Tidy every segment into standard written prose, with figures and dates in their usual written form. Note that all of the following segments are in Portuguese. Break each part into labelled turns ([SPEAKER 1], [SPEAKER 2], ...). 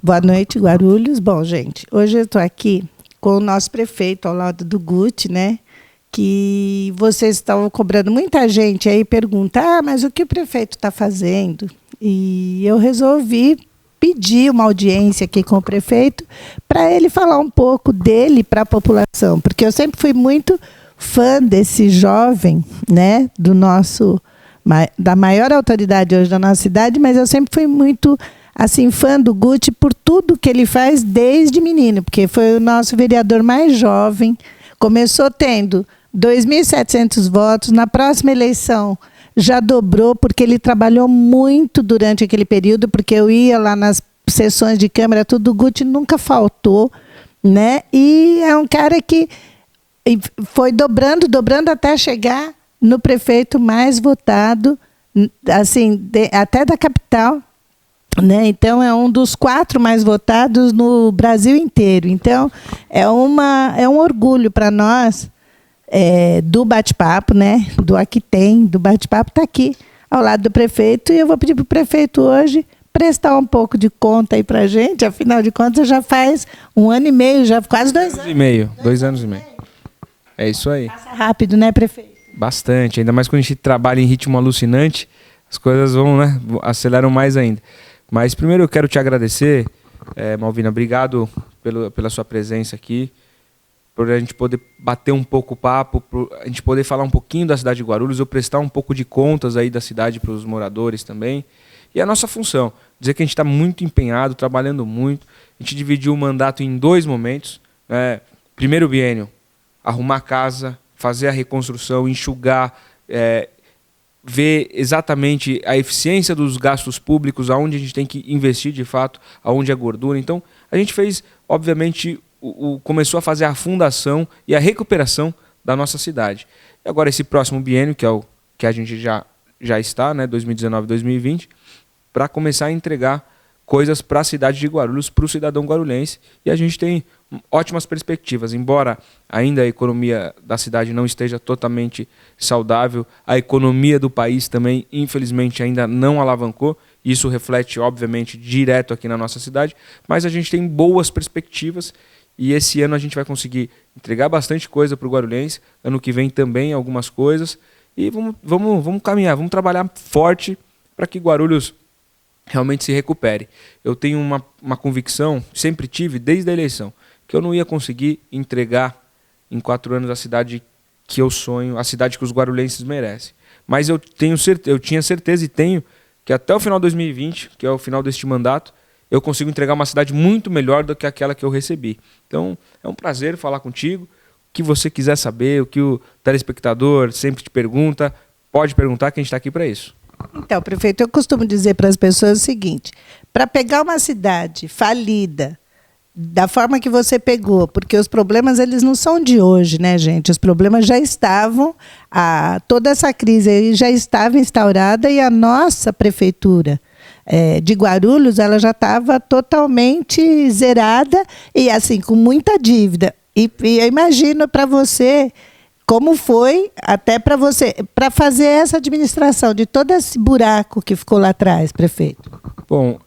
[SPEAKER 1] Boa noite, Guarulhos. Bom, gente, hoje eu estou aqui com o nosso prefeito ao lado do Guti, né? Que vocês estavam cobrando, muita gente aí pergunta, mas o que o prefeito está fazendo? E eu resolvi pedir uma audiência aqui com o prefeito para ele falar um pouco dele para a população, porque eu sempre fui muito fã desse jovem, né, da maior autoridade hoje da nossa cidade, mas eu sempre fui muito assim, fã do Guti por tudo que ele faz desde menino, porque foi o nosso vereador mais jovem, começou tendo 2.700 votos, na próxima eleição já dobrou, porque ele trabalhou muito durante aquele período, porque eu ia lá nas sessões de Câmara, tudo, o Guti nunca faltou, né? E é um cara que foi dobrando até chegar no prefeito mais votado, assim, até da capital, né? Então, é um dos 4 mais votados no Brasil inteiro. Então, é um orgulho para nós, do bate-papo, né? Do Aqui Tem, do bate-papo, está aqui ao lado do prefeito. E eu vou pedir para o prefeito hoje prestar um pouco de conta aí para a gente. Afinal de contas, já faz 1 ano e meio, já quase 2 anos.
[SPEAKER 2] 2 anos e meio. É isso aí.
[SPEAKER 1] Passa rápido, né, prefeito?
[SPEAKER 2] Bastante. Ainda mais quando a gente trabalha em ritmo alucinante, as coisas vão, né, aceleram mais ainda. Mas primeiro eu quero te agradecer, Malvina, obrigado pela sua presença aqui, por a gente poder bater um pouco o papo, por a gente poder falar um pouquinho da cidade de Guarulhos, eu prestar um pouco de contas aí da cidade para os moradores também. E a nossa função, dizer que a gente está muito empenhado, trabalhando muito. A gente dividiu o mandato em 2 momentos. Primeiro biênio, arrumar a casa, fazer a reconstrução, enxugar, ver exatamente a eficiência dos gastos públicos, aonde a gente tem que investir de fato, aonde é gordura. Então, a gente fez, obviamente, começou a fazer a fundação e a recuperação da nossa cidade. E agora esse próximo biênio, que é o que a gente já está, né, 2019, 2020, para começar a entregar coisas para a cidade de Guarulhos, para o cidadão guarulhense. E a gente tem ótimas perspectivas. Embora ainda a economia da cidade não esteja totalmente saudável, a economia do país também, infelizmente, ainda não alavancou. Isso reflete, obviamente, direto aqui na nossa cidade. Mas a gente tem boas perspectivas e esse ano a gente vai conseguir entregar bastante coisa para o guarulhense. Ano que vem também algumas coisas. E vamos caminhar, vamos trabalhar forte para que Guarulhos realmente se recupere. Eu tenho uma convicção, sempre tive desde a eleição, que eu não ia conseguir entregar em 4 anos a cidade que eu sonho, a cidade que os guarulhenses merecem. Mas eu tinha certeza e tenho que até o final de 2020, que é o final deste mandato, eu consigo entregar uma cidade muito melhor do que aquela que eu recebi. Então, é um prazer falar contigo. O que você quiser saber, o que o telespectador sempre te pergunta, pode perguntar que a gente está aqui para isso.
[SPEAKER 1] Então, prefeito, eu costumo dizer para as pessoas o seguinte, para pegar uma cidade falida, da forma que você pegou, porque os problemas eles não são de hoje, né, gente? Os problemas já estavam, toda essa crise aí já estava instaurada e a nossa prefeitura de Guarulhos ela já estava totalmente zerada e assim com muita dívida. E eu imagino para você como foi até para fazer essa administração de todo esse buraco que ficou lá atrás, prefeito.
[SPEAKER 2] Bom,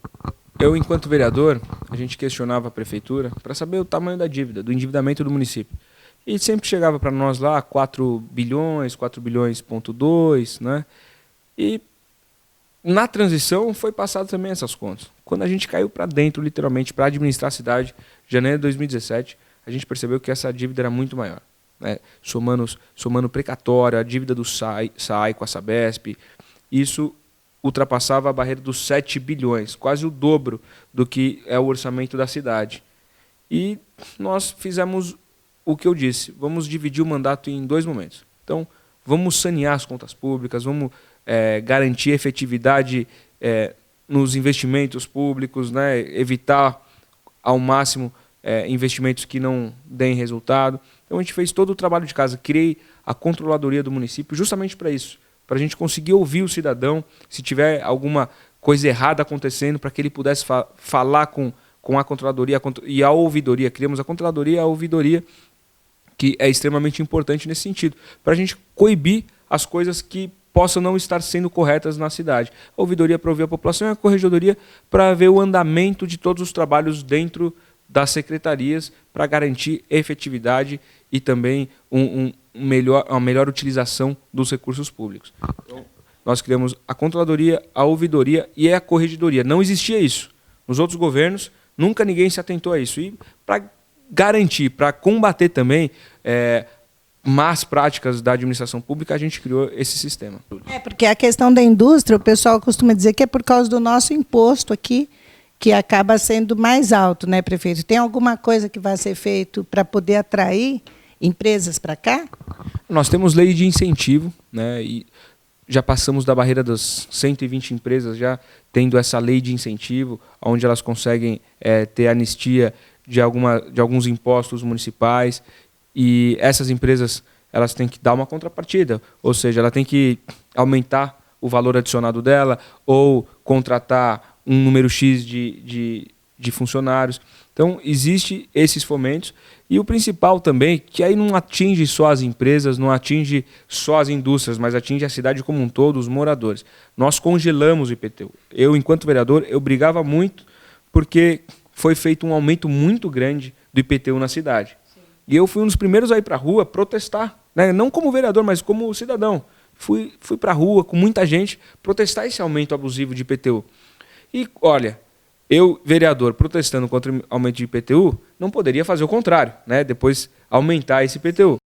[SPEAKER 2] eu, enquanto vereador, a gente questionava a prefeitura para saber o tamanho da dívida, do endividamento do município. E sempre chegava para nós lá 4 bilhões, 4 bilhões,2 bilhões, né? E na transição foi passado também essas contas. Quando a gente caiu para dentro, literalmente, para administrar a cidade, janeiro de 2017, a gente percebeu que essa dívida era muito maior. Né? Somando precatório, a dívida do SAI com a Sabesp, isso ultrapassava a barreira dos 7 bilhões, quase o dobro do que é o orçamento da cidade. E nós fizemos o que eu disse, vamos dividir o mandato em 2 momentos. Então, vamos sanear as contas públicas, vamos garantir efetividade nos investimentos públicos, né? Evitar ao máximo investimentos que não deem resultado. Então, a gente fez todo o trabalho de casa, criei a controladoria do município justamente para isso, para a gente conseguir ouvir o cidadão, se tiver alguma coisa errada acontecendo, para que ele pudesse falar com a controladoria e a ouvidoria. Criamos a controladoria e a ouvidoria, que é extremamente importante nesse sentido, para a gente coibir as coisas que possam não estar sendo corretas na cidade. A ouvidoria para ouvir a população e a corregedoria para ver o andamento de todos os trabalhos dentro das secretarias para garantir efetividade e também uma melhor utilização dos recursos públicos. Então, nós criamos a controladoria, a ouvidoria e a corregedoria. Não existia isso. Nos outros governos, nunca ninguém se atentou a isso. E para garantir, para combater também más práticas da administração pública, a gente criou esse sistema.
[SPEAKER 1] Porque a questão da indústria, o pessoal costuma dizer que é por causa do nosso imposto aqui, que acaba sendo mais alto, né, prefeito? Tem alguma coisa que vai ser feito para poder atrair empresas para cá?
[SPEAKER 2] Nós temos lei de incentivo, né, e já passamos da barreira das 120 empresas, já tendo essa lei de incentivo, onde elas conseguem ter anistia de alguns impostos municipais, e essas empresas elas têm que dar uma contrapartida, ou seja, ela tem que aumentar o valor adicionado dela ou contratar um número X de funcionários. Então, existe esses fomentos. E o principal também, que aí não atinge só as empresas, não atinge só as indústrias, mas atinge a cidade como um todo, os moradores. Nós congelamos o IPTU. Eu, enquanto vereador, eu brigava muito porque foi feito um aumento muito grande do IPTU na cidade. Sim. E eu fui um dos primeiros a ir para a rua protestar, né? Não como vereador, mas como cidadão. Fui para a rua com muita gente protestar esse aumento abusivo de IPTU. E, olha, eu, vereador, protestando contra o aumento de IPTU, não poderia fazer o contrário, né? Depois aumentar esse IPTU.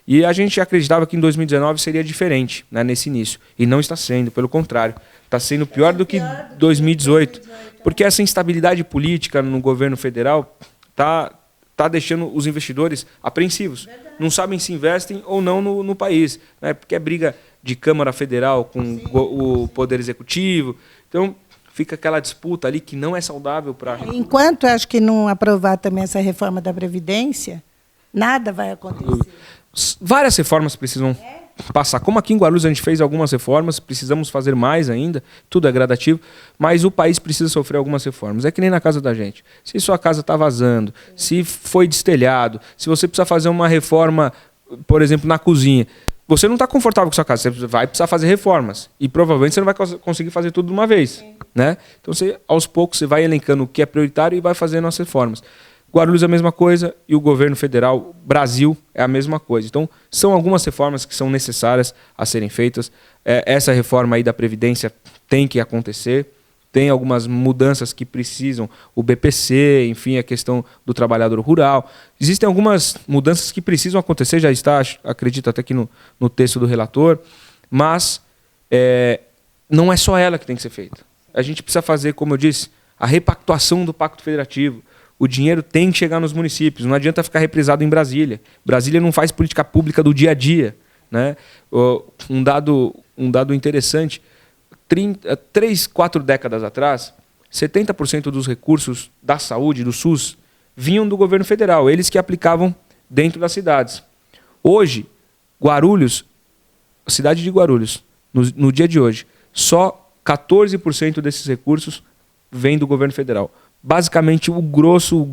[SPEAKER 2] E a gente acreditava que em 2019 seria diferente, né, nesse início. E não está sendo, pelo contrário. Está sendo pior do que 2018. Porque essa instabilidade política no governo federal está deixando os investidores apreensivos. Verdade. Não sabem se investem ou não no país. Né, porque é briga de Câmara Federal com o Poder Executivo. Então, fica aquela disputa ali que não é saudável para...
[SPEAKER 1] Enquanto eu acho que não aprovar também essa reforma da Previdência, nada vai acontecer.
[SPEAKER 2] Várias reformas precisam passar. Como aqui em Guarulhos a gente fez algumas reformas, precisamos fazer mais ainda, tudo é gradativo, mas o país precisa sofrer algumas reformas. É que nem na casa da gente. Se sua casa está vazando, se foi destelhado, se você precisa fazer uma reforma, por exemplo, na cozinha, você não está confortável com sua casa, você vai precisar fazer reformas. E provavelmente você não vai conseguir fazer tudo de uma vez. Né? Então, aos poucos, você vai elencando o que é prioritário e vai fazendo as reformas. Guarulhos é a mesma coisa e o governo federal, Brasil, é a mesma coisa. Então, são algumas reformas que são necessárias a serem feitas. Essa reforma aí da Previdência tem que acontecer. Tem algumas mudanças que precisam, o BPC, enfim, a questão do trabalhador rural. Existem algumas mudanças que precisam acontecer, já está, acredito até aqui no texto do relator, mas não é só ela que tem que ser feita. A gente precisa fazer, como eu disse, a repactuação do Pacto Federativo. O dinheiro tem que chegar nos municípios, não adianta ficar reprisado em Brasília. Brasília não faz política pública do dia a dia. Né? Um dado interessante, 3, 4 décadas atrás, 70% dos recursos da saúde, do SUS, vinham do governo federal, eles que aplicavam dentro das cidades. Hoje, Guarulhos, a cidade de Guarulhos, no dia de hoje, só 14% desses recursos vem do governo federal. Basicamente,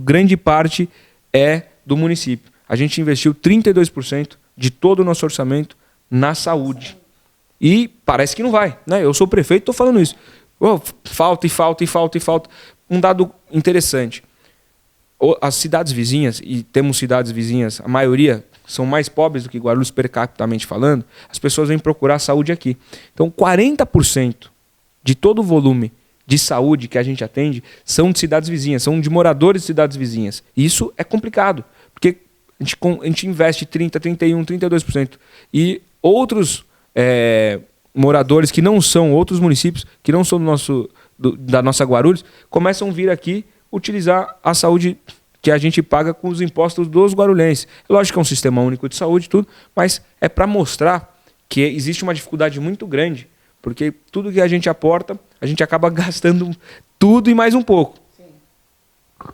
[SPEAKER 2] grande parte é do município. A gente investiu 32% de todo o nosso orçamento na saúde. E parece que não vai. Né? Eu sou prefeito, estou falando isso. Falta. Um dado interessante. As cidades vizinhas, e temos cidades vizinhas, a maioria são mais pobres do que Guarulhos per capitamente falando, as pessoas vêm procurar saúde aqui. Então, 40% de todo o volume de saúde que a gente atende são de cidades vizinhas, são de moradores de cidades vizinhas. E isso é complicado, porque a gente investe 30%, 31%, 32%. E moradores que não são outros municípios, que não são da nossa Guarulhos, começam a vir aqui utilizar a saúde que a gente paga com os impostos dos guarulhenses. Lógico que é um sistema único de saúde, tudo, mas é para mostrar que existe uma dificuldade muito grande, porque tudo que a gente aporta, a gente acaba gastando tudo e mais um pouco.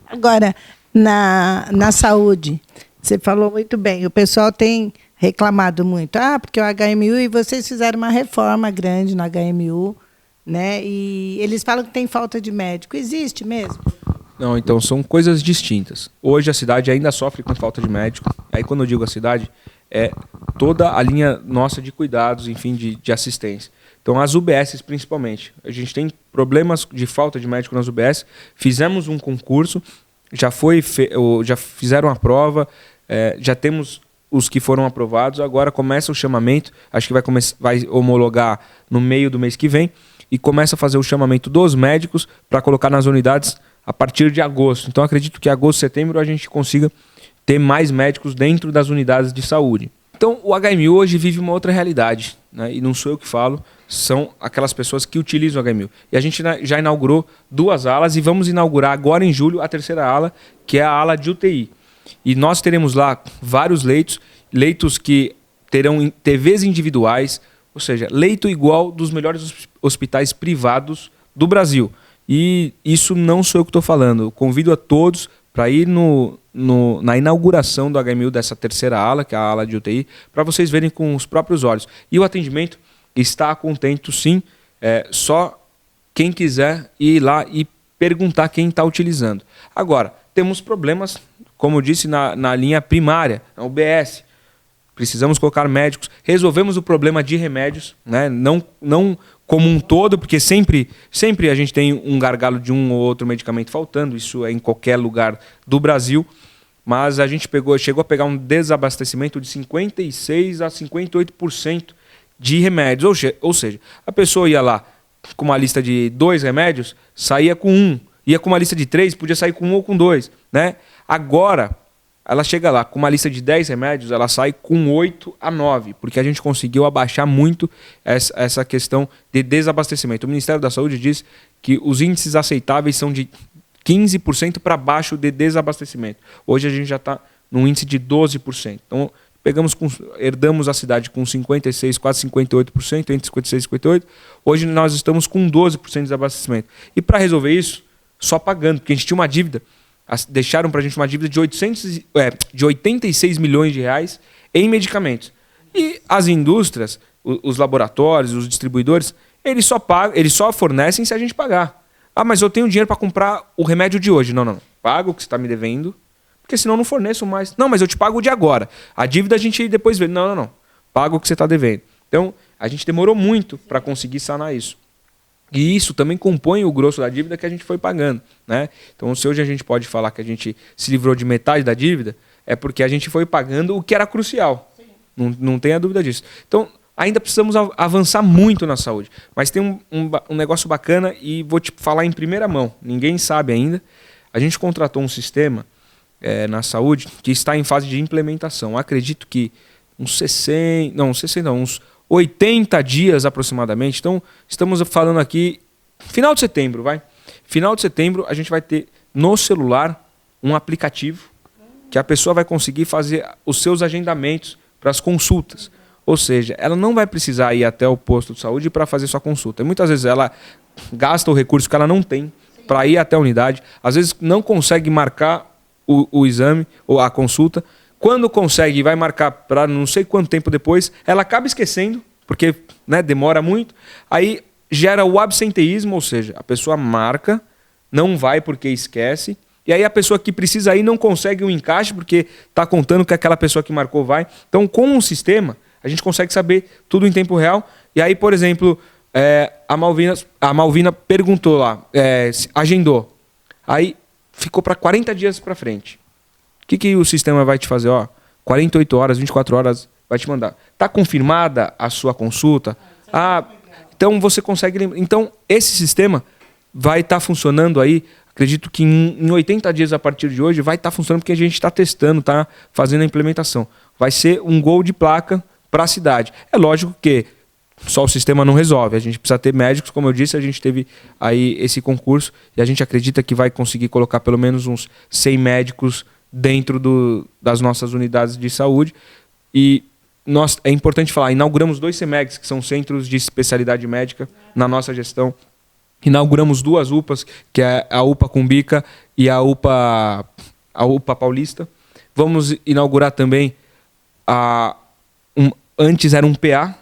[SPEAKER 1] Agora, na saúde, você falou muito bem, o pessoal tem reclamado muito, porque o HMU, e vocês fizeram uma reforma grande no HMU, né? E eles falam que tem falta de médico. Existe mesmo?
[SPEAKER 2] Não, então são coisas distintas. Hoje a cidade ainda sofre com falta de médico. Aí quando eu digo a cidade, é toda a linha nossa de cuidados, enfim, de assistência. Então as UBSs principalmente. A gente tem problemas de falta de médico nas UBS. Fizemos um concurso, já fizeram a prova, já temos os que foram aprovados. Agora começa o chamamento, acho que vai homologar no meio do mês que vem, e começa a fazer o chamamento dos médicos para colocar nas unidades a partir de agosto. Então acredito que agosto, setembro a gente consiga ter mais médicos dentro das unidades de saúde. Então o HMU hoje vive uma outra realidade, né? E não sou eu que falo, são aquelas pessoas que utilizam o HMU. E a gente já inaugurou 2 alas e vamos inaugurar agora em julho a 3ª ala, que é a ala de UTI. E nós teremos lá vários leitos que terão TVs individuais, ou seja, leito igual dos melhores hospitais privados do Brasil. E isso não sou eu que estou falando. Eu convido a todos para ir na inauguração do HMU dessa 3ª ala, que é a ala de UTI, para vocês verem com os próprios olhos. E o atendimento está contento, sim. Só quem quiser ir lá e perguntar quem está utilizando. Agora, temos problemas, como eu disse, na linha primária, na UBS. Precisamos colocar médicos. Resolvemos o problema de remédios, né? Não como um todo, porque sempre a gente tem um gargalo de um ou outro medicamento faltando. Isso é em qualquer lugar do Brasil. Mas a gente chegou a pegar um desabastecimento de 56% a 58% de remédios. Ou seja, a pessoa ia lá com uma lista de 2 remédios, saía com 1. Ia com uma lista de 3, podia sair com 1 ou com 2. Né? Agora, ela chega lá com uma lista de 10 remédios, ela sai com 8 a 9, porque a gente conseguiu abaixar muito essa questão de desabastecimento. O Ministério da Saúde diz que os índices aceitáveis são de 15% para baixo de desabastecimento. Hoje a gente já está num índice de 12%. Então, herdamos a cidade com 56%, quase 58%, entre 56% e 58%. Hoje nós estamos com 12% de desabastecimento. E para resolver isso, só pagando, porque a gente tinha uma dívida. Deixaram para a gente uma dívida de 86 milhões de reais em medicamentos. E as indústrias, os laboratórios, os distribuidores, eles só fornecem se a gente pagar. Mas eu tenho dinheiro para comprar o remédio de hoje. Não. Paga o que você está me devendo, porque senão eu não forneço mais. Não, mas eu te pago o de agora. A dívida a gente depois vê. Não. Paga o que você está devendo. Então, a gente demorou muito para conseguir sanar isso. E isso também compõe o grosso da dívida que a gente foi pagando. Né? Então, se hoje a gente pode falar que a gente se livrou de metade da dívida, é porque a gente foi pagando o que era crucial. Não tenha dúvida disso. Então, ainda precisamos avançar muito na saúde. Mas tem um negócio bacana e vou te falar em primeira mão. Ninguém sabe ainda. A gente contratou um sistema na saúde que está em fase de implementação. Acredito que uns 80 dias aproximadamente. Então, estamos falando aqui, final de setembro, vai. Final de setembro, a gente vai ter no celular um aplicativo que a pessoa vai conseguir fazer os seus agendamentos para as consultas. Ou seja, ela não vai precisar ir até o posto de saúde para fazer sua consulta. Muitas vezes ela gasta o recurso que ela não tem para ir até a unidade. Às vezes não consegue marcar o exame ou a consulta. Quando consegue e vai marcar para não sei quanto tempo depois, ela acaba esquecendo, porque demora muito. Aí gera o absenteísmo, ou seja, a pessoa marca, não vai porque esquece. E aí a pessoa que precisa ir não consegue um encaixe, porque está contando que aquela pessoa que marcou vai. Então, com um sistema, a gente consegue saber tudo em tempo real. E aí, por exemplo, a Malvina perguntou lá, agendou. Aí ficou para 40 dias para frente. O que o sistema vai te fazer? 48 horas, 24 horas, vai te mandar. Está confirmada a sua consulta? Então você consegue lembrar. Então, esse sistema vai estar funcionando aí, acredito que em 80 dias a partir de hoje, vai estar funcionando porque a gente está testando, está fazendo a implementação. Vai ser um gol de placa para a cidade. É lógico que só o sistema não resolve. A gente precisa ter médicos, como eu disse, a gente teve aí esse concurso e a gente acredita que vai conseguir colocar pelo menos uns 100 médicos dentro das nossas unidades de saúde. E é importante falar, inauguramos 2 CEMEGs, que são centros de especialidade médica, na nossa gestão. Inauguramos 2 UPAs, que é a UPA Cumbica e a UPA Paulista. Vamos inaugurar também, antes era um PA,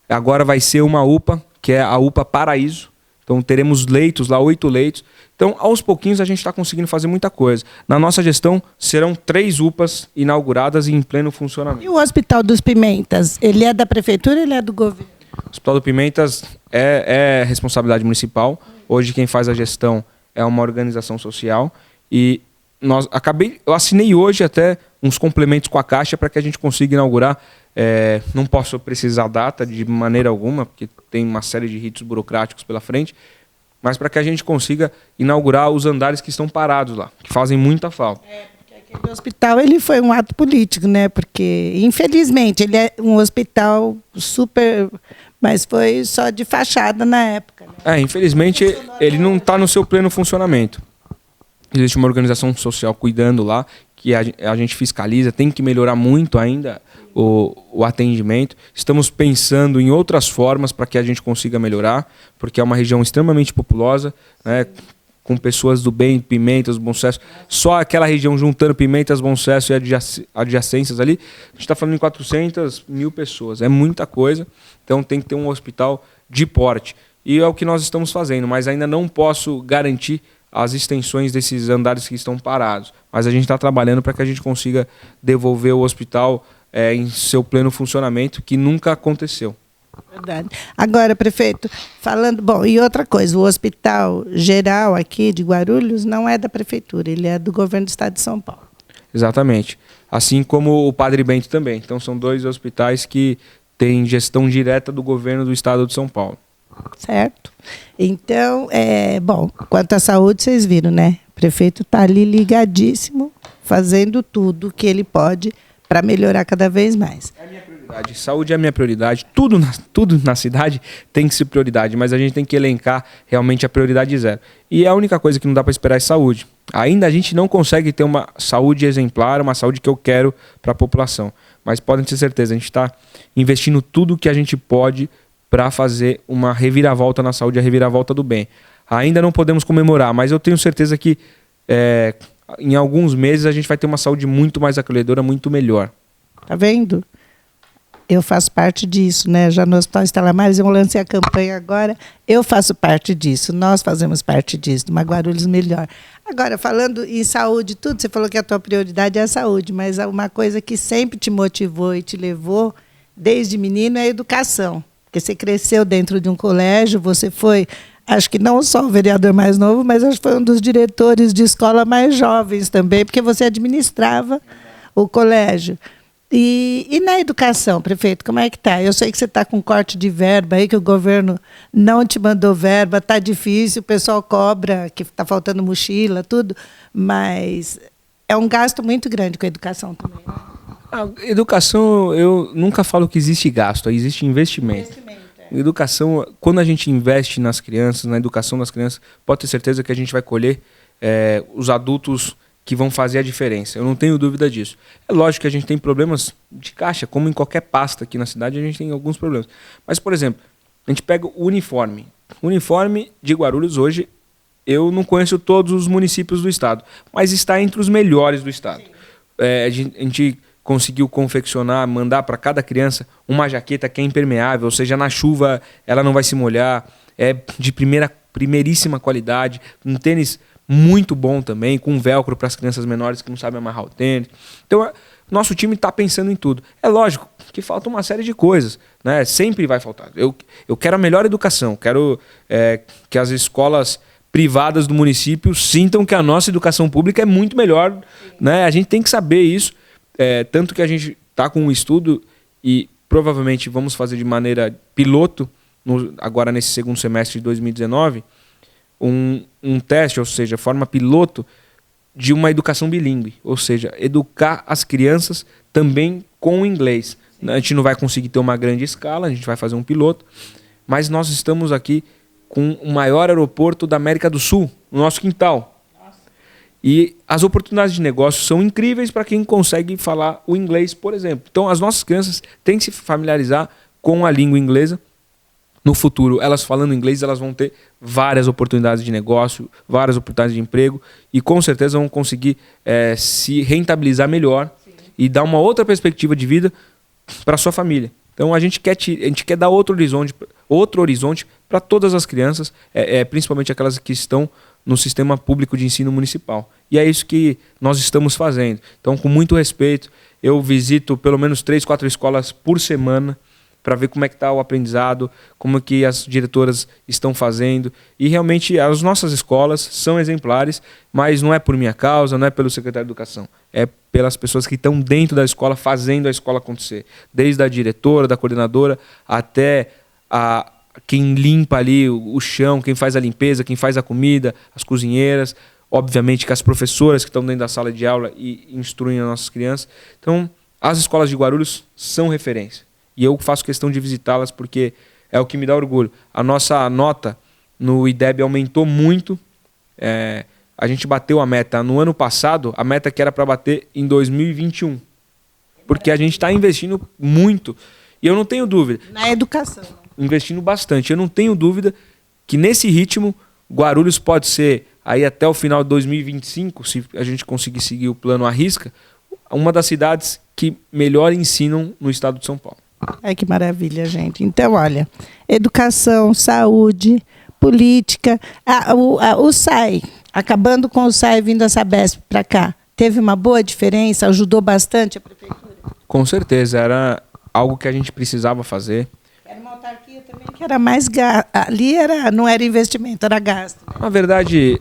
[SPEAKER 2] agora vai ser uma UPA, que é a UPA Paraíso. Então teremos leitos lá, 8 leitos. Então, aos pouquinhos, a gente está conseguindo fazer muita coisa. Na nossa gestão, serão 3 UPAs inauguradas e em pleno funcionamento.
[SPEAKER 1] E o Hospital dos Pimentas, ele é da prefeitura ou ele é do governo?
[SPEAKER 2] O Hospital do Pimentas é responsabilidade municipal. Hoje quem faz a gestão é uma organização social. E eu assinei hoje até uns complementos com a Caixa para que a gente consiga inaugurar. Não posso precisar data de maneira alguma, porque tem uma série de ritos burocráticos pela frente, mas para que a gente consiga inaugurar os andares que estão parados lá, que fazem muita falta.
[SPEAKER 1] Porque aquele hospital ele foi um ato político, né? Porque, infelizmente, ele é um hospital super... Mas foi só de fachada na época. Né?
[SPEAKER 2] Infelizmente, ele não está no seu pleno funcionamento. Existe uma organização social cuidando lá, que a gente fiscaliza, tem que melhorar muito ainda o atendimento. Estamos pensando em outras formas para que a gente consiga melhorar, porque é uma região extremamente populosa, né, com pessoas do bem, Pimentas, Bom Sucesso. Só aquela região juntando Pimentas, Bom Sucesso e adjacências ali, a gente está falando em 400 mil pessoas. É muita coisa, então tem que ter um hospital de porte. E é o que nós estamos fazendo, mas ainda não posso garantir as extensões desses andares que estão parados. Mas a gente está trabalhando para que a gente consiga devolver o hospital em seu pleno funcionamento, que nunca aconteceu.
[SPEAKER 1] Verdade. Agora, prefeito, falando... Bom, e outra coisa, o Hospital Geral aqui de Guarulhos não é da prefeitura, ele é do governo do estado de São Paulo.
[SPEAKER 2] Exatamente. Assim como o Padre Bento também. Então, são 2 hospitais que têm gestão direta do governo do estado de São Paulo.
[SPEAKER 1] Certo. Então, bom, quanto à saúde, vocês viram, né? O prefeito está ali ligadíssimo, fazendo tudo que ele pode para melhorar cada vez mais.
[SPEAKER 2] É a minha prioridade. Saúde é a minha prioridade. Tudo na cidade tem que ser prioridade, mas a gente tem que elencar realmente a prioridade 0. E a única coisa que não dá para esperar é saúde. Ainda a gente não consegue ter uma saúde exemplar, uma saúde que eu quero para a população. Mas podem ter certeza, a gente está investindo tudo que a gente pode para fazer uma reviravolta na saúde, a reviravolta do bem. Ainda não podemos comemorar, mas eu tenho certeza que em alguns meses a gente vai ter uma saúde muito mais acolhedora, muito melhor.
[SPEAKER 1] Tá vendo? Eu faço parte disso, né? Já no Hospital Estela Maris, eu lancei a campanha agora, eu faço parte disso, nós fazemos parte disso, de uma Guarulhos melhor. Agora, falando em saúde, tudo, você falou que a tua prioridade é a saúde, mas uma coisa que sempre te motivou e te levou, desde menino, é a educação. Porque você cresceu dentro de um colégio, você foi, acho que não só o vereador mais novo, mas acho que foi um dos diretores de escola mais jovens também, porque você administrava o colégio. E na educação, prefeito, como é que está? Eu sei que você está com corte de verba aí, que o governo não te mandou verba, está difícil, o pessoal cobra, que está faltando mochila, tudo, mas é um gasto muito grande com a educação também. Né?
[SPEAKER 2] A educação, eu nunca falo que existe gasto, existe investimento. Educação, quando a gente investe nas crianças, na educação das crianças, pode ter certeza que a gente vai colher os adultos que vão fazer a diferença. Eu não tenho dúvida disso. É lógico que a gente tem problemas de caixa, como em qualquer pasta aqui na cidade, a gente tem alguns problemas. Mas, por exemplo, a gente pega o uniforme. O uniforme de Guarulhos hoje, eu não conheço todos os municípios do estado, mas está entre os melhores do estado. A gente conseguiu confeccionar, mandar para cada criança uma jaqueta que é impermeável, ou seja, na chuva ela não vai se molhar, é de primeiríssima qualidade, um tênis muito bom também, com velcro para as crianças menores que não sabem amarrar o tênis. Então, nosso time está pensando em tudo. É lógico que falta uma série de coisas, né? Sempre vai faltar. Eu quero a melhor educação, quero que as escolas privadas do município sintam que a nossa educação pública é muito melhor, né? A gente tem que saber isso, tanto que a gente está com um estudo e provavelmente vamos fazer de maneira piloto, agora nesse segundo semestre de 2019, um teste, ou seja, forma piloto de uma educação bilíngue, ou seja, educar as crianças também com o inglês. A gente não vai conseguir ter uma grande escala, a gente vai fazer um piloto, mas nós estamos aqui com o maior aeroporto da América do Sul, no nosso quintal. Nossa. E as oportunidades de negócio são incríveis para quem consegue falar o inglês, por exemplo. Então, as nossas crianças têm que se familiarizar com a língua inglesa. No futuro, elas falando inglês, elas vão ter várias oportunidades de negócio, várias oportunidades de emprego e com certeza vão conseguir se rentabilizar melhor. Sim. E dar uma outra perspectiva de vida para sua família. Então a gente quer dar outro horizonte para todas as crianças, principalmente aquelas que estão no sistema público de ensino municipal. E é isso que nós estamos fazendo. Então, com muito respeito, eu visito pelo menos 3, 4 escolas por semana para ver como é que está o aprendizado, como que as diretoras estão fazendo. E realmente as nossas escolas são exemplares, mas não é por minha causa, não é pelo secretário de Educação. É pelas pessoas que estão dentro da escola, fazendo a escola acontecer. Desde a diretora, da coordenadora, até quem limpa ali o chão, quem faz a limpeza, quem faz a comida, as cozinheiras. Obviamente que as professoras que estão dentro da sala de aula e instruem as nossas crianças. Então, as escolas de Guarulhos são referência. E eu faço questão de visitá-las porque é o que me dá orgulho. A nossa nota no IDEB aumentou muito. A gente bateu a meta no ano passado, a meta que era para bater em 2021. Porque a gente está investindo muito. E eu não tenho dúvida.
[SPEAKER 1] Na educação.
[SPEAKER 2] Investindo bastante. Eu não tenho dúvida que nesse ritmo, Guarulhos pode ser, aí até o final de 2025, se a gente conseguir seguir o plano à risca, uma das cidades que melhor ensinam no estado de São Paulo.
[SPEAKER 1] Ai, que maravilha, gente. Então, olha, educação, saúde, política, o SAI, acabando com o SAI vindo a Sabesp para cá, teve uma boa diferença, ajudou bastante a prefeitura?
[SPEAKER 2] Com certeza, era algo que a gente precisava fazer.
[SPEAKER 1] Era uma autarquia também que era mais gasto, ali não era investimento, era gasto. Né?
[SPEAKER 2] Na verdade,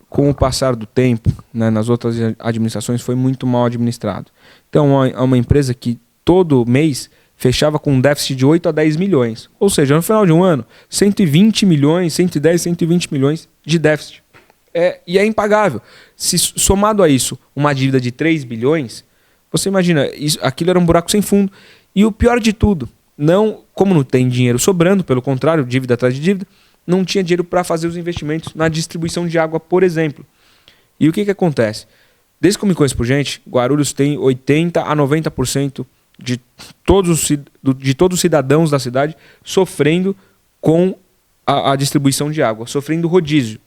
[SPEAKER 2] com o passar do tempo, né, nas outras administrações foi muito mal administrado. Então, é uma empresa que todo mês fechava com um déficit de 8 a 10 milhões. Ou seja, no final de um ano, 120 milhões, 110, 120 milhões de déficit. E é impagável. Se somado a isso, uma dívida de 3 bilhões, você imagina, aquilo era um buraco sem fundo. E o pior de tudo, como não tem dinheiro sobrando, pelo contrário, dívida atrás de dívida, não tinha dinheiro para fazer os investimentos na distribuição de água, por exemplo. E o que acontece? Desde que eu me conheço por gente, Guarulhos tem 80 a 90% de todos os cidadãos da cidade sofrendo com a distribuição de água, sofrendo rodízio.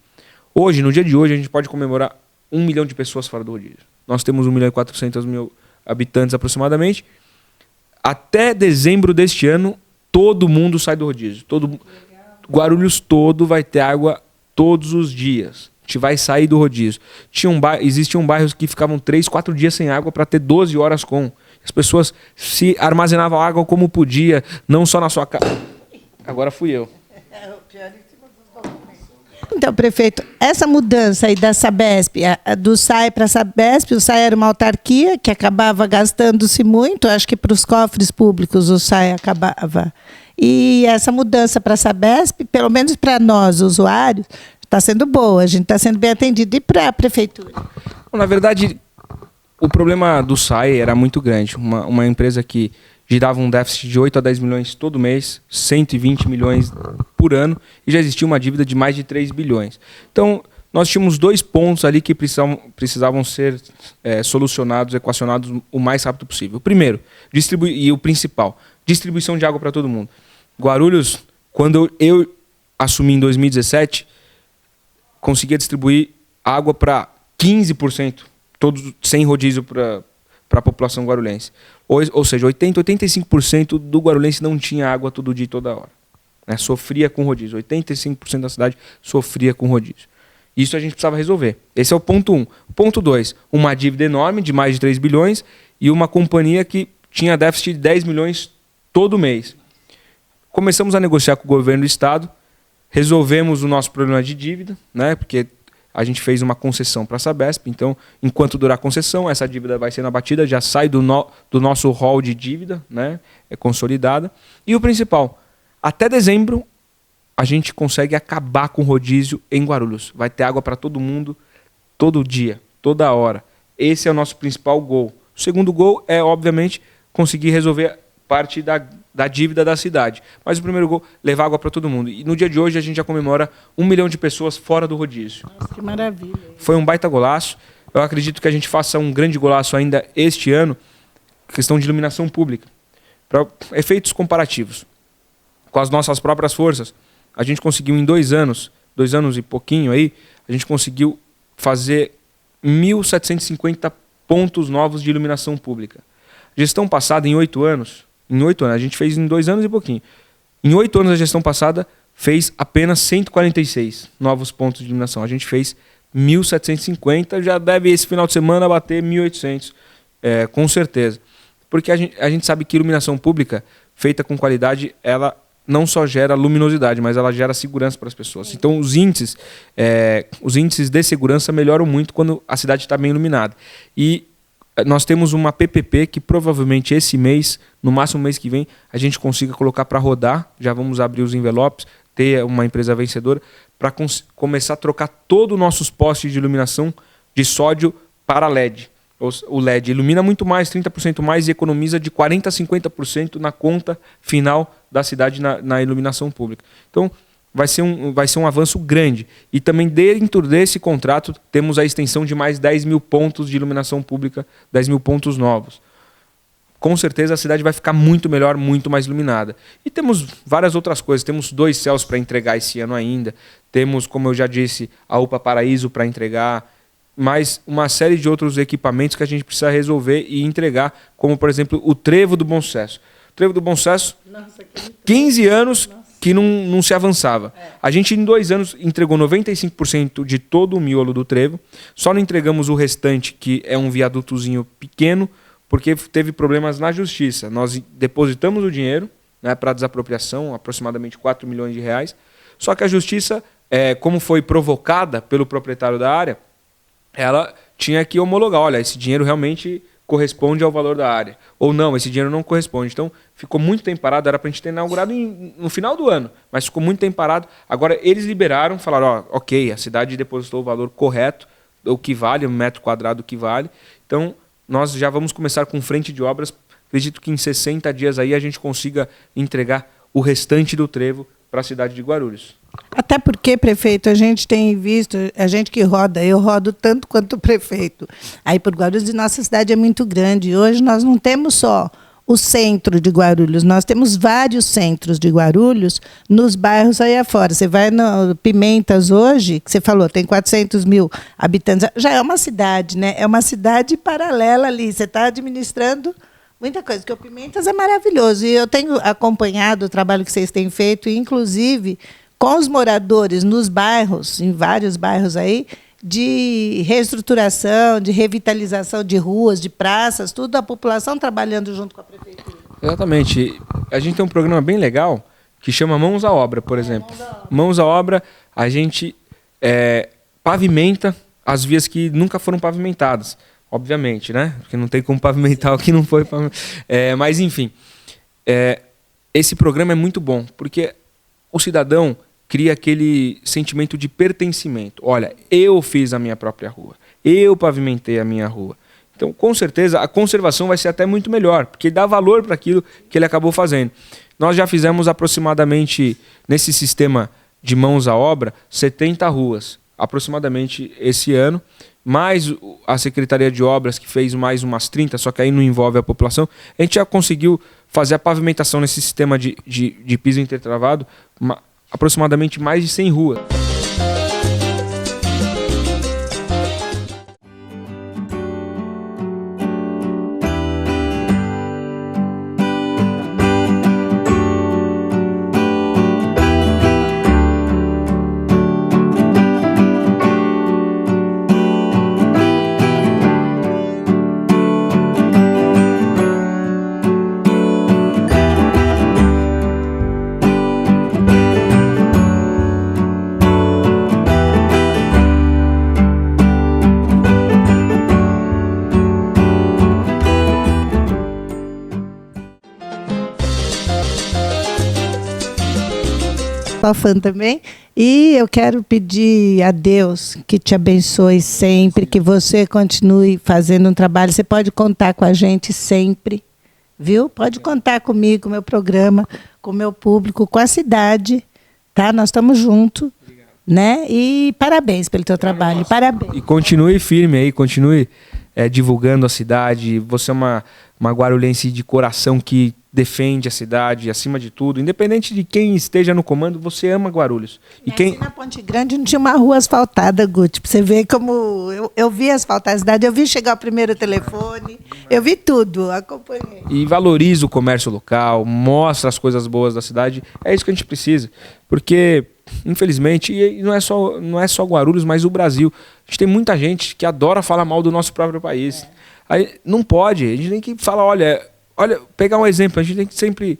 [SPEAKER 2] Hoje, no dia de hoje, a gente pode comemorar 1 milhão de pessoas fora do rodízio. Nós temos 1.400.000 habitantes aproximadamente. Até dezembro deste ano, todo mundo sai do rodízio. Guarulhos todo vai ter água todos os dias. A gente vai sair do rodízio. Existiam bairros que ficavam 3, 4 dias sem água para ter 12 horas com. As pessoas se armazenavam água como podia, não só na sua casa. Agora fui eu.
[SPEAKER 1] Então, prefeito, essa mudança aí da Sabesp, do SAI para a Sabesp, o SAI era uma autarquia que acabava gastando-se muito, acho que para os cofres públicos o SAI acabava. E essa mudança para a Sabesp, pelo menos para nós, usuários, está sendo boa, a gente está sendo bem atendido. E para a prefeitura?
[SPEAKER 2] Na verdade, o problema do SAI era muito grande. Uma empresa que girava um déficit de 8 a 10 milhões todo mês, 120 milhões por ano, e já existia uma dívida de mais de 3 bilhões. Então, nós tínhamos 2 pontos ali que precisavam ser solucionados, equacionados o mais rápido possível. O primeiro, e o principal, distribuição de água para todo mundo. Guarulhos, quando eu assumi em 2017, conseguia distribuir água para 15%, todos sem rodízio para a população guarulhense. Ou seja, 85% do guarulhense não tinha água todo dia e toda hora. Né? Sofria com rodízio. 85% da cidade sofria com rodízio. Isso a gente precisava resolver. Esse é o ponto 1. Ponto 2, uma dívida enorme de mais de 3 bilhões e uma companhia que tinha déficit de 10 milhões todo mês. Começamos a negociar com o governo do estado, resolvemos o nosso problema de dívida, né? Porque a gente fez uma concessão para a Sabesp, então, enquanto durar a concessão, essa dívida vai sendo abatida, já sai do nosso rol de dívida, né? É consolidada. E o principal, até dezembro, a gente consegue acabar com o rodízio em Guarulhos. Vai ter água para todo mundo, todo dia, toda hora. Esse é o nosso principal gol. O segundo gol é, obviamente, conseguir resolver parte da dívida da cidade. Mas o primeiro gol, levar água para todo mundo. E no dia de hoje a gente já comemora 1 milhão de pessoas fora do rodízio.
[SPEAKER 1] Nossa, que maravilha.
[SPEAKER 2] Foi um baita golaço. Eu acredito que a gente faça um grande golaço ainda este ano, questão de iluminação pública. Para efeitos comparativos. Com as nossas próprias forças, a gente conseguiu em 2 anos e pouquinho aí, a gente conseguiu fazer 1.750 pontos novos de iluminação pública. Gestão passada, em 8 anos, a gente fez em 2 anos e pouquinho. Em 8 anos, a gestão passada fez apenas 146 novos pontos de iluminação. A gente fez 1.750, já deve esse final de semana bater 1.800, com certeza. Porque a gente sabe que iluminação pública, feita com qualidade, ela não só gera luminosidade, mas ela gera segurança para as pessoas. Então, os índices de segurança melhoram muito quando a cidade está bem iluminada. E nós temos uma PPP que provavelmente esse mês, no máximo mês que vem, a gente consiga colocar para rodar. Já vamos abrir os envelopes, ter uma empresa vencedora, para começar a trocar todos os nossos postes de iluminação de sódio para LED. O LED ilumina muito mais, 30% mais, e economiza de 40% a 50% na conta final da cidade na iluminação pública. Então, vai ser um avanço grande. E também dentro desse contrato temos a extensão de mais 10 mil pontos de iluminação pública, 10 mil pontos novos. Com certeza a cidade vai ficar muito melhor, muito mais iluminada. E temos várias outras coisas. Temos 2 céus para entregar esse ano ainda. Temos, como eu já disse, a UPA Paraíso para entregar. Mais uma série de outros equipamentos que a gente precisa resolver e entregar, como, por exemplo, o Trevo do Bom Sucesso. O Trevo do Bom Sucesso, 15 anos que não se avançava. A gente, em 2 anos, entregou 95% de todo o miolo do trevo. Só não entregamos o restante, que é um viadutozinho pequeno, porque teve problemas na justiça. Nós depositamos o dinheiro, né, para desapropriação, aproximadamente 4 milhões de reais. Só que a justiça, como foi provocada pelo proprietário da área, ela tinha que homologar, olha, esse dinheiro realmente corresponde ao valor da área. Ou não, esse dinheiro não corresponde. Então, ficou muito tempo parado, era para a gente ter inaugurado no final do ano, mas ficou muito tempo parado. Agora, eles liberaram, falaram, ok, a cidade depositou o valor correto, o que vale, o metro quadrado o que vale. Então, nós já vamos começar com frente de obras. Acredito que em 60 dias aí a gente consiga entregar o restante do trevo para a cidade de Guarulhos.
[SPEAKER 1] Até porque, prefeito, a gente tem visto, a gente que roda, eu rodo tanto quanto o prefeito. Aí por Guarulhos, e nossa cidade é muito grande. Hoje nós não temos só o centro de Guarulhos, nós temos vários centros de Guarulhos nos bairros aí afora. Você vai no Pimentas hoje, que você falou, tem 400 mil habitantes, já é uma cidade, né? É uma cidade paralela ali, você está administrando muita coisa, porque o Pimentas é maravilhoso. E eu tenho acompanhado o trabalho que vocês têm feito, inclusive com os moradores nos bairros, em vários bairros aí, de reestruturação, de revitalização de ruas, de praças, tudo, a população trabalhando junto com a prefeitura.
[SPEAKER 2] Exatamente. A gente tem um programa bem legal que chama Mãos à Obra, por exemplo. Mãos à Obra, a gente pavimenta as vias que nunca foram pavimentadas, obviamente, né? Porque não tem como pavimentar o que não foi pavimentado. Mas, enfim, esse programa é muito bom, porque o cidadão cria aquele sentimento de pertencimento. Olha, eu fiz a minha própria rua, eu pavimentei a minha rua. Então, com certeza, a conservação vai ser até muito melhor, porque dá valor para aquilo que ele acabou fazendo. Nós já fizemos aproximadamente, nesse sistema de mãos à obra, 70 ruas, aproximadamente esse ano, mais a Secretaria de Obras, que fez mais umas 30, só que aí não envolve a população. A gente já conseguiu fazer a pavimentação nesse sistema de piso intertravado, aproximadamente mais de 100 ruas.
[SPEAKER 1] Sou fã também. E eu quero pedir a Deus que te abençoe sempre, que você continue fazendo um trabalho. Você pode contar com a gente sempre, viu? Pode contar comigo, com o meu programa, com o meu público, com a cidade, tá? Nós estamos juntos, né? E parabéns pelo teu trabalho, parabéns.
[SPEAKER 2] E continue firme aí, continue divulgando a cidade. Você é uma guarulhense de coração que defende a cidade acima de tudo. Independente de quem esteja no comando, você ama Guarulhos.
[SPEAKER 1] E quem... na Ponte Grande não tinha uma rua asfaltada, Guti. Pra você ver como... Eu vi asfaltar a cidade, eu vi chegar o primeiro telefone, eu vi tudo, acompanhei.
[SPEAKER 2] E valoriza o comércio local, mostra as coisas boas da cidade. É isso que a gente precisa. Porque, infelizmente, e não é só Guarulhos, mas o Brasil. A gente tem muita gente que adora falar mal do nosso próprio país. Aí, não pode. A gente tem que falar, olha, pegar um exemplo. A gente tem que sempre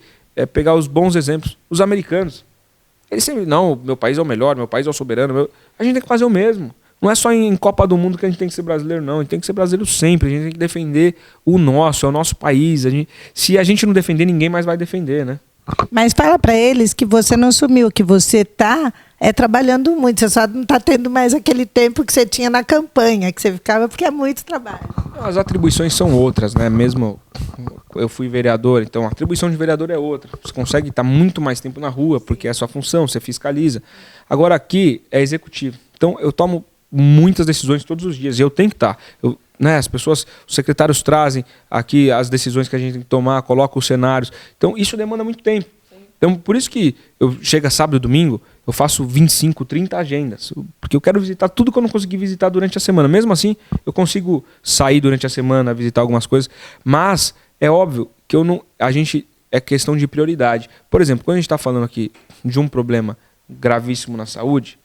[SPEAKER 2] pegar os bons exemplos. Os americanos. Eles sempre, não, meu país é o melhor, meu país é o soberano. A gente tem que fazer o mesmo. Não é só em Copa do Mundo que a gente tem que ser brasileiro, não. A gente tem que ser brasileiro sempre. A gente tem que defender o nosso, é o nosso país. Se a gente não defender, ninguém mais vai defender, né?
[SPEAKER 1] Mas fala para eles que você não sumiu, que você está trabalhando muito. Você só não está tendo mais aquele tempo que você tinha na campanha, que você ficava, porque é muito trabalho.
[SPEAKER 2] As atribuições são outras, né? Mesmo eu fui vereador, então a atribuição de vereador é outra. Você consegue estar muito mais tempo na rua, porque é a sua função, você fiscaliza. Agora aqui é executivo. Então eu tomo muitas decisões todos os dias e eu tenho que estar. As pessoas, os secretários trazem aqui as decisões que a gente tem que tomar, colocam os cenários. Então isso demanda muito tempo. Então por isso que chega sábado e domingo, eu faço 25, 30 agendas. Porque eu quero visitar tudo que eu não consegui visitar durante a semana. Mesmo assim, eu consigo sair durante a semana, visitar algumas coisas. Mas é óbvio que é questão de prioridade. Por exemplo, quando a gente está falando aqui de um problema gravíssimo na saúde,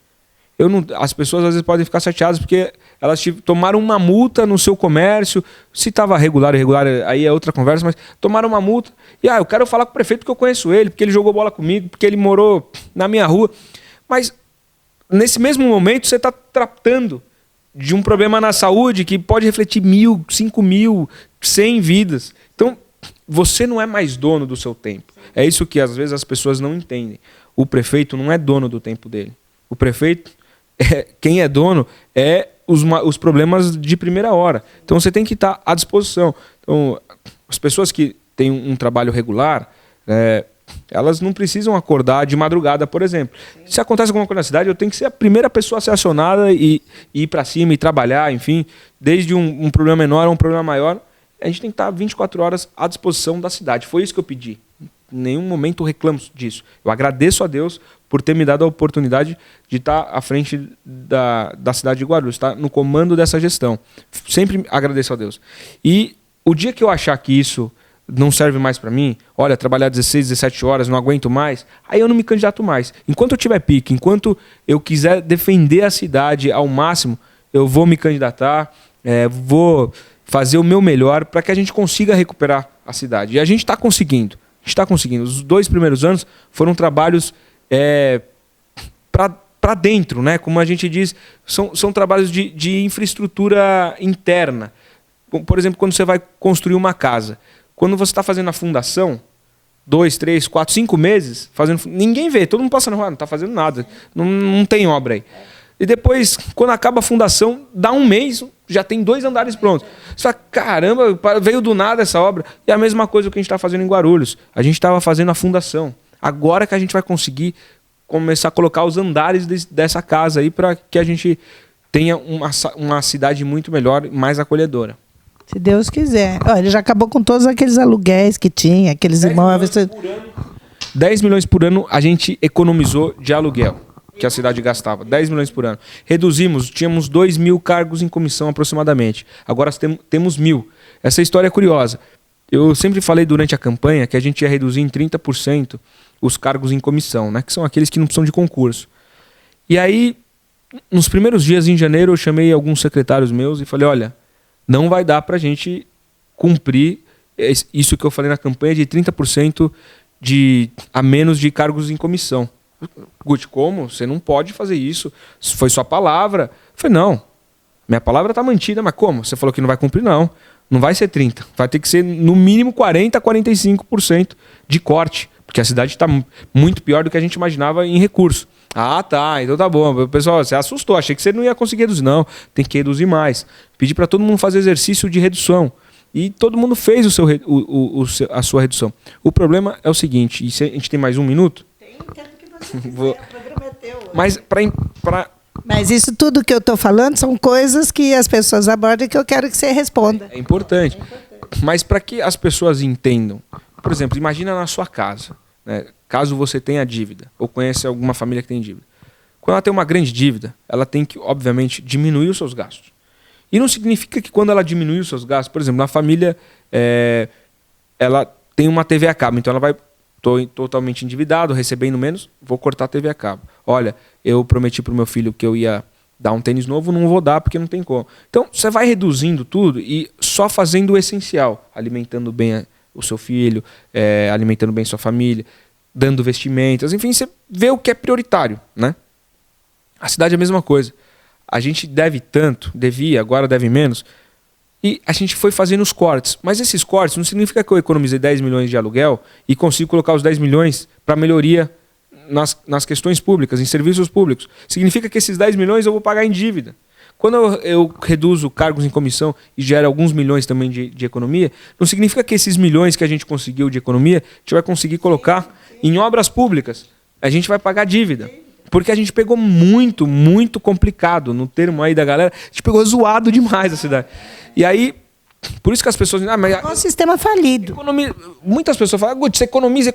[SPEAKER 2] as pessoas às vezes podem ficar chateadas porque elas tomaram uma multa no seu comércio. Se estava regular ou irregular, aí é outra conversa, mas tomaram uma multa. E eu quero falar com o prefeito porque eu conheço ele, porque ele jogou bola comigo, porque ele morou na minha rua. Mas nesse mesmo momento você está tratando de um problema na saúde que pode refletir 1.000, 5.000, 100 vidas. Então você não é mais dono do seu tempo. É isso que às vezes as pessoas não entendem. O prefeito não é dono do tempo dele. O prefeito... quem é dono é os problemas de primeira hora. Então você tem que estar à disposição. Então, as pessoas que têm um trabalho regular, elas não precisam acordar de madrugada, por exemplo. Sim. Se acontece alguma coisa na cidade, eu tenho que ser a primeira pessoa a ser acionada e ir para cima e trabalhar, enfim. Desde um problema menor a um problema maior, a gente tem que estar 24 horas à disposição da cidade. Foi isso que eu pedi. Em nenhum momento eu reclamo disso. Eu agradeço a Deus por ter me dado a oportunidade de estar à frente da cidade de Guarulhos, estar no comando dessa gestão. Sempre agradeço a Deus. E o dia que eu achar que isso não serve mais para mim, olha, trabalhar 16, 17 horas, não aguento mais, aí eu não me candidato mais. Enquanto eu tiver pique, enquanto eu quiser defender a cidade ao máximo, eu vou me candidatar, vou fazer o meu melhor para que a gente consiga recuperar a cidade. E a gente está conseguindo. Está conseguindo. Os 2 primeiros anos foram trabalhos para dentro, né? Como a gente diz, são trabalhos de infraestrutura interna. Por exemplo, quando você vai construir uma casa. Quando você está fazendo a fundação, 2, 3, 4, 5 meses, ninguém vê, todo mundo passa na rua, não está fazendo nada, não tem obra aí. E depois, quando acaba a fundação, dá um mês, já tem 2 andares prontos. Você fala, caramba, veio do nada essa obra. E a mesma coisa que a gente está fazendo em Guarulhos. A gente estava fazendo a fundação. Agora que a gente vai conseguir começar a colocar os andares dessa casa aí para que a gente tenha uma cidade muito melhor e mais acolhedora.
[SPEAKER 1] Se Deus quiser. Olha, ele já acabou com todos aqueles aluguéis que tinha, aqueles imóveis.
[SPEAKER 2] 10 milhões por ano a gente economizou de aluguel que a cidade gastava, 10 milhões por ano. Reduzimos, tínhamos 2.000 cargos em comissão aproximadamente. Agora temos 1.000. Essa história é curiosa. Eu sempre falei durante a campanha que a gente ia reduzir em 30% os cargos em comissão, né? Que são aqueles que não precisam de concurso. E aí, nos primeiros dias em janeiro, eu chamei alguns secretários meus e falei, olha, não vai dar para a gente cumprir isso que eu falei na campanha de 30% a menos de cargos em comissão. Guti, como? Você não pode fazer isso. Foi sua palavra. Eu falei, não, minha palavra está mantida, mas como? Você falou que não vai cumprir, não. Não vai ser 30%. Vai ter que ser no mínimo 40% a 45% de corte. Porque a cidade está muito pior do que a gente imaginava em recurso. Ah, tá, então tá bom. Pessoal, você assustou. Achei que você não ia conseguir reduzir. Não, tem que reduzir mais. Pedi para todo mundo fazer exercício de redução. E todo mundo fez a sua redução. O problema é o seguinte, e se a gente tem mais um minuto?
[SPEAKER 1] Tem, tanto que você quiser, o programa é teu.
[SPEAKER 2] Mas
[SPEAKER 1] isso tudo que eu estou falando são coisas que as pessoas abordam e que eu quero que você responda.
[SPEAKER 2] É importante. Mas para que as pessoas entendam, por exemplo, imagina na sua casa, né, caso você tenha dívida, ou conheça alguma família que tem dívida. Quando ela tem uma grande dívida, ela tem que, obviamente, diminuir os seus gastos. E não significa que quando ela diminui os seus gastos, por exemplo, na família, ela tem uma TV a cabo, então ela vai, estou totalmente endividado, recebendo menos, vou cortar a TV a cabo. Olha, eu prometi para o meu filho que eu ia dar um tênis novo, não vou dar porque não tem como. Então, você vai reduzindo tudo e só fazendo o essencial, alimentando bem o seu filho, alimentando bem sua família, dando vestimentas, enfim, você vê o que é prioritário, né? A cidade é a mesma coisa. A gente deve tanto, devia, agora deve menos, e a gente foi fazendo os cortes. Mas esses cortes não significa que eu economizei 10 milhões de aluguel e consigo colocar os 10 milhões para melhoria nas questões públicas, em serviços públicos. Significa que esses 10 milhões eu vou pagar em dívida. Quando eu reduzo cargos em comissão e gera alguns milhões também de economia, não significa que esses milhões que a gente conseguiu de economia, a gente vai conseguir colocar em obras públicas. A gente vai pagar dívida. Porque a gente pegou muito, muito complicado, no termo aí da galera, a gente pegou zoado demais a cidade. E aí, por isso que as pessoas... mas
[SPEAKER 1] é um sistema falido.
[SPEAKER 2] Muitas pessoas falam, Guti, você economiza,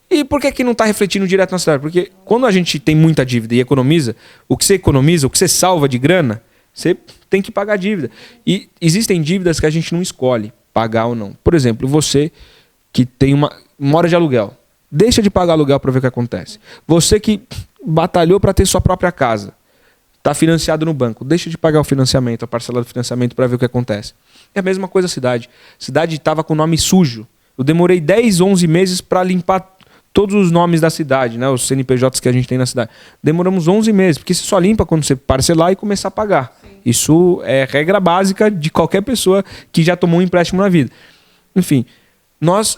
[SPEAKER 2] e por que não está refletindo direto na cidade? Porque quando a gente tem muita dívida e economiza, o que você salva de grana, você tem que pagar a dívida. E existem dívidas que a gente não escolhe pagar ou não. Por exemplo, você que mora de aluguel, deixa de pagar aluguel para ver o que acontece. Você que batalhou para ter sua própria casa, está financiado no banco, deixa de pagar o financiamento, a parcela do financiamento para ver o que acontece. É a mesma coisa a cidade. A cidade estava com o nome sujo. Eu demorei 10, 11 meses para limpar todos os nomes da cidade, né, os CNPJs que a gente tem na cidade. Demoramos 11 meses, porque você só limpa quando você parcelar e começar a pagar. Sim. Isso é regra básica de qualquer pessoa que já tomou um empréstimo na vida. Enfim, nós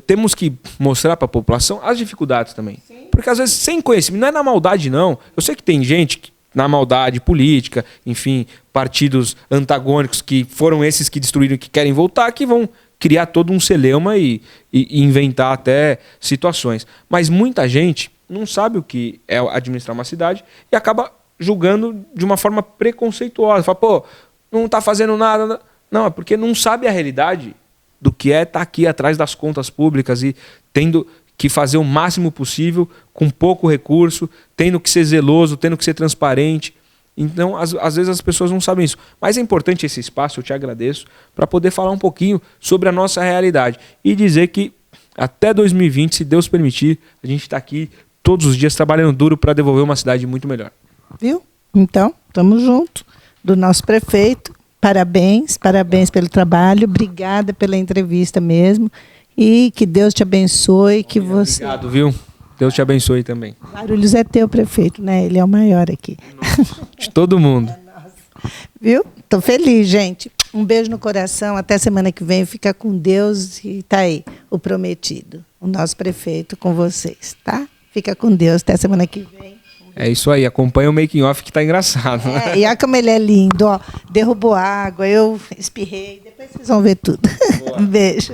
[SPEAKER 2] temos que mostrar para a população as dificuldades também. Sim. Porque às vezes sem conhecimento, não é na maldade não. Eu sei que tem gente que, na maldade política, enfim, partidos antagônicos que foram esses que destruíram e que querem voltar, que vão criar todo um celeuma e inventar até situações. Mas muita gente não sabe o que é administrar uma cidade e acaba julgando de uma forma preconceituosa. Fala, pô, não está fazendo nada. Não, é porque não sabe a realidade do que é estar aqui atrás das contas públicas e tendo que fazer o máximo possível com pouco recurso, tendo que ser zeloso, tendo que ser transparente. Então, às vezes as pessoas não sabem isso. Mas é importante esse espaço, eu te agradeço, para poder falar um pouquinho sobre a nossa realidade e dizer que até 2020, se Deus permitir, a gente está aqui todos os dias trabalhando duro para devolver uma cidade muito melhor.
[SPEAKER 1] Viu? Então, estamos juntos do nosso prefeito. Parabéns pelo trabalho, obrigada pela entrevista mesmo e que Deus te abençoe. Que você...
[SPEAKER 2] Obrigado, viu? Deus te abençoe também.
[SPEAKER 1] Guarulhos é teu prefeito, né? Ele é o maior aqui.
[SPEAKER 2] De todo mundo.
[SPEAKER 1] Viu? Tô feliz, gente. Um beijo no coração, até semana que vem, fica com Deus e tá aí, o prometido, o nosso prefeito com vocês, tá? Fica com Deus, até semana que vem.
[SPEAKER 2] É isso aí, acompanha o making off que tá engraçado. Né?
[SPEAKER 1] E olha como ele é lindo, ó. Derrubou água, eu espirrei, depois vocês vão ver tudo. Um beijo.